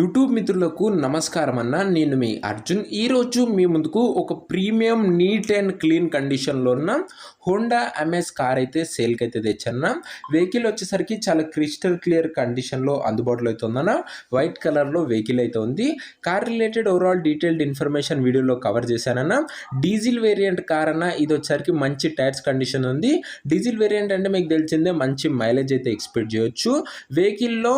YouTube మిత్రులకు నమస్కారం అన్న. నేను మీ అర్జున్. ఈరోజు మీ ముందుకు ఒక ప్రీమియం నీట్ అండ్ క్లీన్ కండిషన్లో ఉన్న హోండా అమేజ్ కార్ అయితే సేల్కి అయితే తెచ్చన్న. వెహికల్ వచ్చేసరికి చాలా క్రిస్టల్ క్లియర్ కండిషన్లో అందుబాటులో అయితే ఉందన్న. వైట్ కలర్లో వెహికల్ అయితే ఉంది. Car related overall detailed information వీడియోలో కవర్ చేశానన్న. డీజిల్ వేరియంట్ కార్ అన్న. ఇది వచ్చేసరికి మంచి టైర్స్ కండిషన్ ఉంది. డీజిల్ వేరియంట్ అంటే మీకు తెలిసిందే, మంచి మైలేజ్ అయితే ఎక్స్పెక్ట్ చేయొచ్చు. వెహికల్లో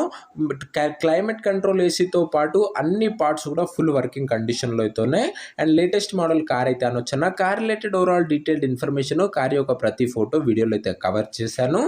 క్లైమేట్ కంట్రోల్ ఏసీతో పాటు అన్ని పార్ట్స్ కూడా ఫుల్ వర్కింగ్ కండిషన్లో అయితే ఉన్నాయి. అండ్ లేటెస్ట్ మోడల్ కార్ అయితే అనొచ్చన్న. Car related overall detailed information, car యొక్క ప్రతి ఫోటో వీడియోలో అయితే కవర్ చేశాను.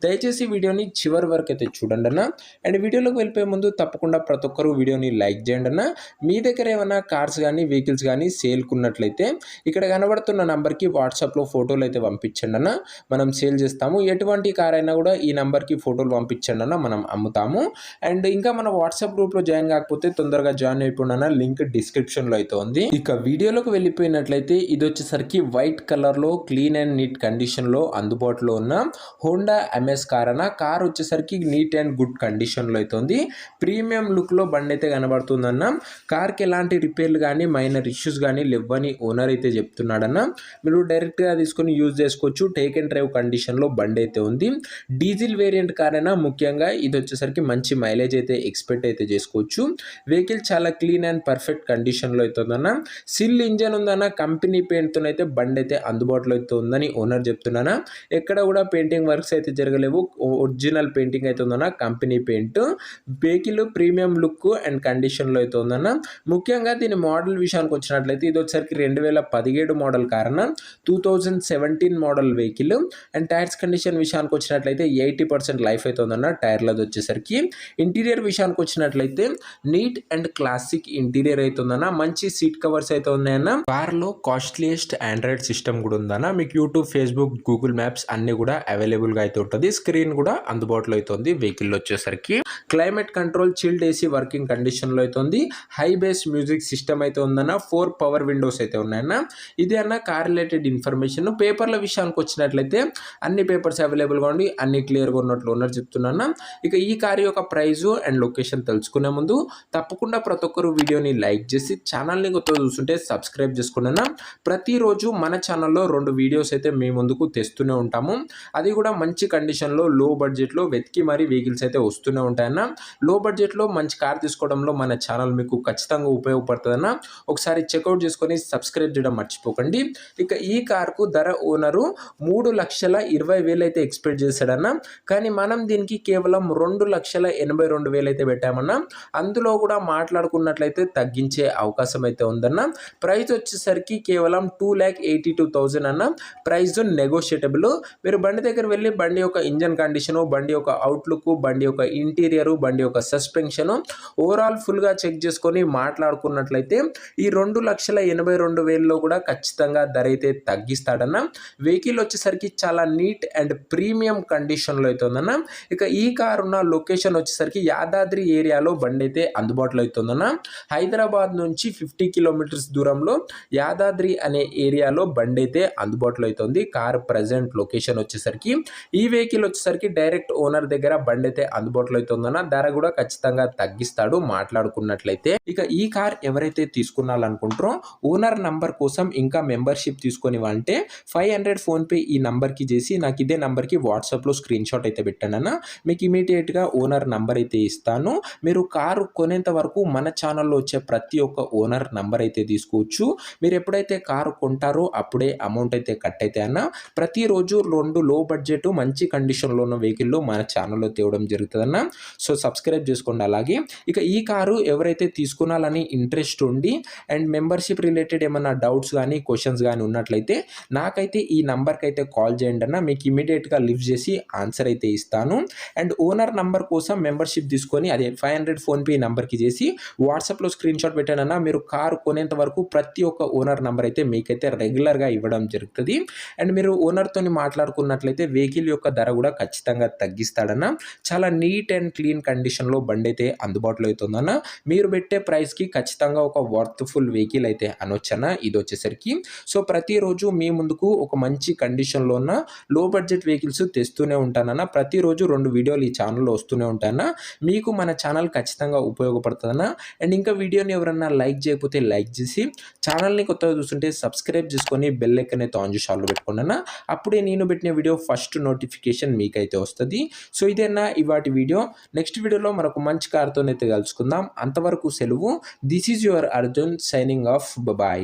దయచేసి వీడియోని చివరి వరకు అయితే చూడండి అన్న. అండ్ వీడియోలోకి వెళ్ళిపోయే ముందు తప్పకుండా ప్రతి ఒక్కరు వీడియోని లైక్ చేయండి అన్న. మీ దగ్గర ఏమైనా కార్స్ కానీ వెహికల్స్ కానీ సేల్కున్నట్లయితే ఇక్కడ కనబడుతున్న నంబర్కి వాట్సాప్లో ఫోటోలు అయితే పంపించండి అన్న. మనం సేల్ చేస్తాము. ఎటువంటి కార్ అయినా కూడా ఈ నంబర్కి ఫోటోలు పంపించండి అన్న, మనం అమ్ముతాము. అండ్ ఇంకా మన వాట్సాప్ గ్రూప్లో జాయిన్ కాకపోతే తొందరగా జాయిన్ అయిపోయినా, లింక్ డిస్క్రిప్షన్లో అయితే ఉంది. ఇక వీడియోలోకి వెళ్ళిపోయినట్లయితే ఇది వచ్చేసరికి వైట్ కలర్లో క్లీన్ అండ్ నీట్ కండిషన్లో అందుబాటులో ఉన్న హోండా అమేజ్ కార్ అన్న. కార్ వచ్చేసరికి నీట్ అండ్ గుడ్ కండిషన్లో అయితే ఉంది. ప్రీమియం లుక్లో బండి అయితే కనబడుతుందన్న. కార్కి ఎలాంటి రిపేర్లు కానీ మైనర్ ఇష్యూస్ కానీ లేవని ఓనర్ అయితే చెప్తున్నాడన్న. మీరు డైరెక్ట్గా తీసుకొని యూజ్ చేసుకోవచ్చు. టేక్ అండ్ డ్రైవ్ కండిషన్లో బండి అయితే ఉంది. డీజిల్ వేరియంట్ కార్ అయినా ముఖ్యంగా ఇది వచ్చేసరికి మంచి మైలేజ్ అయితే ఎక్స్పెక్ట్ అయితే చేసుకోవచ్చు. వెహికల్ చాలా క్లీన్ అండ్ పర్ఫెక్ట్ కండిషన్లో అయితే ఉందన్న. సిల్ ఇంజన్ ఉందన్న. కంపెనీ పెయింట్తో అయితే బండి అయితే అందుబాటులో అయితే ఉందని ఓనర్ చెప్తున్నాను. ఎక్కడ కూడా పెయింటింగ్ వర్క్స్ అయితే జరగలేవు. ఒరిజినల్ పెయింటింగ్ అయితే ఉందన్న, company paint. Vehicle premium look and కండిషన్లో అయితే ఉందన్న. ముఖ్యంగా దీని మోడల్ విషయానికి వచ్చినట్లయితే ఇది వచ్చేసరికి 2017 మోడల్ కారణ 2017 model vehicle. And tyres condition విషయానికి వచ్చినట్లయితే 80% లైఫ్ అయితే ఉందన్న టైర్లది వచ్చేసరికి. ఇంటీరియర్ విషయానికి వచ్చినట్లయితే నీట్ అండ్ క్లాసిక్ ఇంటీరియర్ అయితే ఉందన్న. మంచి సీట్ కవర్స్ అయితే ఉన్నాయన్న. కార్ లో కాస్ట్లీయెస్ట్ ఆండ్రాయిడ్ సిస్టమ్ కూడా ఉందన్న. మీకు యూట్యూబ్, ఫేస్బుక్, గూగుల్ మ్యాప్స్ అన్ని కూడా అవైలబుల్ గా అయితే ఉంటుంది. స్క్రీన్ కూడా అందుబాటులో అయితే ఉంది. వెహికల్ వచ్చేసరికి climate control chilled AC working condition లో అయితే ఉంది. హై బేస్ మ్యూజిక్ సిస్టమ్ అయితే ఉందన్న. 4 పవర్ విండోస్ అయితే ఉన్నాయన్న. ఇది అన్న కార్ రిలేటెడ్ ఇన్ఫర్మేషన్. పేపర్ల విషయానికి వచ్చినట్లయితే అన్ని పేపర్స్ అవైలబుల్ గా ఉండి అన్ని క్లియర్ గా ఉన్నట్లు ఓనర్ చెప్తున్నా. ఇక ఈ కార్ యొక్క ప్రైస్ అండ్ లొకేషన్ తెలుసుకునే ముందు తప్పకుండా ప్రతి ఒక్కరు వీడియోని లైక్ చేసి ఛానల్ని కొత్తగా చూస్తుంటే సబ్స్క్రైబ్ చేసుకున్నా. ప్రతిరోజు మన ఛానల్లో 2 వీడియోస్ అయితే మీ ముందుకు తెస్తూనే ఉంటాము. అది కూడా మంచి కండిషన్లో లో బడ్జెట్లో వెతికి మరీ వెహికల్స్ అయితే వస్తూనే ఉంటాయన్న. లో బడ్జెట్లో మంచి కార్ తీసుకోవడంలో మన ఛానల్ మీకు ఖచ్చితంగా ఉపయోగపడుతుందన్న. ఒకసారి చెక్అవుట్ చేసుకొని సబ్స్క్రైబ్ చేయడం మర్చిపోకండి. ఇక ఈ కార్కు ధర ఓనరు 3,20,000 అయితే ఎక్స్పెక్ట్ చేశాడన్న. కానీ మనం దీనికి కేవలం 2,82,000 అయితే పెట్టామన్నా. అందులో కూడా మాట్లాడుకున్నట్లయితే తగ్గించే అవకాశం అయితే ఉందన్న. ప్రైస్ వచ్చేసరికి కేవలం 2,82,000 అన్న. ప్రైస్ నెగోషియేటబుల్. మీరు బండి దగ్గర వెళ్ళి బండి యొక్క ఇంజన్ కండిషను, బండి యొక్క అవుట్లుక్, బండి యొక్క ఇంటీరియరు, బండి యొక్క సస్పెన్షను ఓవరాల్ ఫుల్గా చెక్ చేసుకొని మాట్లాడుకున్నట్లయితే ఈ 2,82,000లో కూడా ఖచ్చితంగా ధర అయితే తగ్గిస్తాడన్న. వెహికల్ వచ్చేసరికి చాలా నీట్ అండ్ ప్రీమియం కండిషన్లో అయితే ఉందన్న. ఇక ఈ కార్ ఉన్న లొకేషన్ వచ్చేసరికి యాదాద్రి ఏరియాలో బండి అయితే అందుబాటులో అవుతుందన్న. హైదరాబాద్ నుంచి 50 కిలోమీటర్స్ దూరంలో యాదాద్రి అనే ఏరియాలో బండి అయితే అందుబాటులో అవుతుంది. కార్ ప్రజెంట్ లొకేషన్ వచ్చేసరికి ఈ వెహికల్ వచ్చేసరికి డైరెక్ట్ ఓనర్ దగ్గర బండి అయితే అందుబాటులో అవుతుందన్న. ధర కూడా ఖచ్చితంగా తగ్గిస్తాడు మాట్లాడుకున్నట్లయితే. ఇక ఈ కార్ ఎవరైతే తీసుకున్నారనుకుంటారో ఓనర్ నంబర్ కోసం ఇంకా మెంబర్షిప్ తీసుకొని అంటే 500 ఫోన్పే ఈ నంబర్కి చేసి నాకు ఇదే నంబర్కి వాట్సాప్లో స్క్రీన్ షాట్ అయితే పెట్టానన్న. మీకు ఇమీడియట్గా ఓనర్ నంబర్ అయితే ఇస్తాను. మీరు కారు కొనేంత వరకు మన ఛానల్లో వచ్చే ప్రతి ఒక్క ఓనర్ నంబర్ అయితే తీసుకోవచ్చు. మీరు ఎప్పుడైతే కారు కొంటారో అప్పుడే అమౌంట్ అయితే కట్ అయితే అన్న. ప్రతిరోజు 2 లో బడ్జెట్ మంచి కండిషన్లో ఉన్న వెహికల్లో మన ఛానల్లో తేవడం జరుగుతుందన్న. సో సబ్స్క్రైబ్ చేసుకోండి. అలాగే ఇక ఈ కారు ఎవరైతే తీసుకున్నాలని ఇంట్రెస్ట్ ఉండి అండ్ మెంబర్షిప్ రిలేటెడ్ ఏమైనా డౌట్స్ కానీ క్వశ్చన్స్ కానీ ఉన్నట్లయితే నాకైతే ఈ నంబర్కి అయితే కాల్ చేయండి అన్న. మీకు ఇమీడియట్గా లిఫ్ట్ చేసి ఆన్సర్ అయితే ఇస్తాను. అండ్ ఓనర్ నంబర్ కోసం మెంబర్షిప్ తీసుకొని అదే 500 ఫోన్పే నంబర్కి చేసి వాట్సాప్లో స్క్రీన్ షాట్ పెట్టానన్నా. మీరు కారు కొనేంత వరకు ప్రతి ఒక్క ఓనర్ నంబర్ అయితే మీకైతే రెగ్యులర్గా ఇవ్వడం జరుగుతుంది. అండ్ మీరు ఓనర్తో మాట్లాడుకున్నట్లయితే వెహికల్ యొక్క ధర కూడా ఖచ్చితంగా తగ్గిస్తాడన్న. చాలా నీట్ అండ్ క్లీన్ కండిషన్లో బండి అయితే అందుబాటులో అవుతుందన్న. మీరు పెట్టే ప్రైస్కి ఖచ్చితంగా ఒక వర్త్ఫుల్ వెహికల్ అయితే అనొచ్చన్న. ఇది వచ్చేసరికి సో ప్రతిరోజు మీ ముందుకు ఒక మంచి కండిషన్లో ఉన్న లో బడ్జెట్ వెహికల్స్ తెస్తూనే ఉంటానన్న. ప్రతిరోజు 2 వీడియోలు ఈ ఛానల్లో వస్తూనే ఉంటాయన్న. మీకు మన ఛానల్ ఖచ్చితంగా ఖచ్చితంగా ఉపయోగపడుతుందన్న. అండ్ ఇంకా వీడియోని ఎవరన్నా లైక్ చేయకపోతే లైక్ చేసి ఛానల్ని కొత్తగా చూస్తుంటే సబ్స్క్రైబ్ చేసుకొని బెల్ ఐకాన్ అయితే ఆన్ చేసి ఆల్లో పెట్టుకోండి అన్న. అప్పుడే నేను పెట్టిన వీడియో ఫస్ట్ నోటిఫికేషన్ మీకైతే వస్తుంది. సో ఇదేనా ఇవాటి వీడియో. నెక్స్ట్ వీడియోలో మరొక మంచి కార్తోనైతే కలుసుకుందాం. అంతవరకు సెలవు. This is your Arjun signing off. Bye.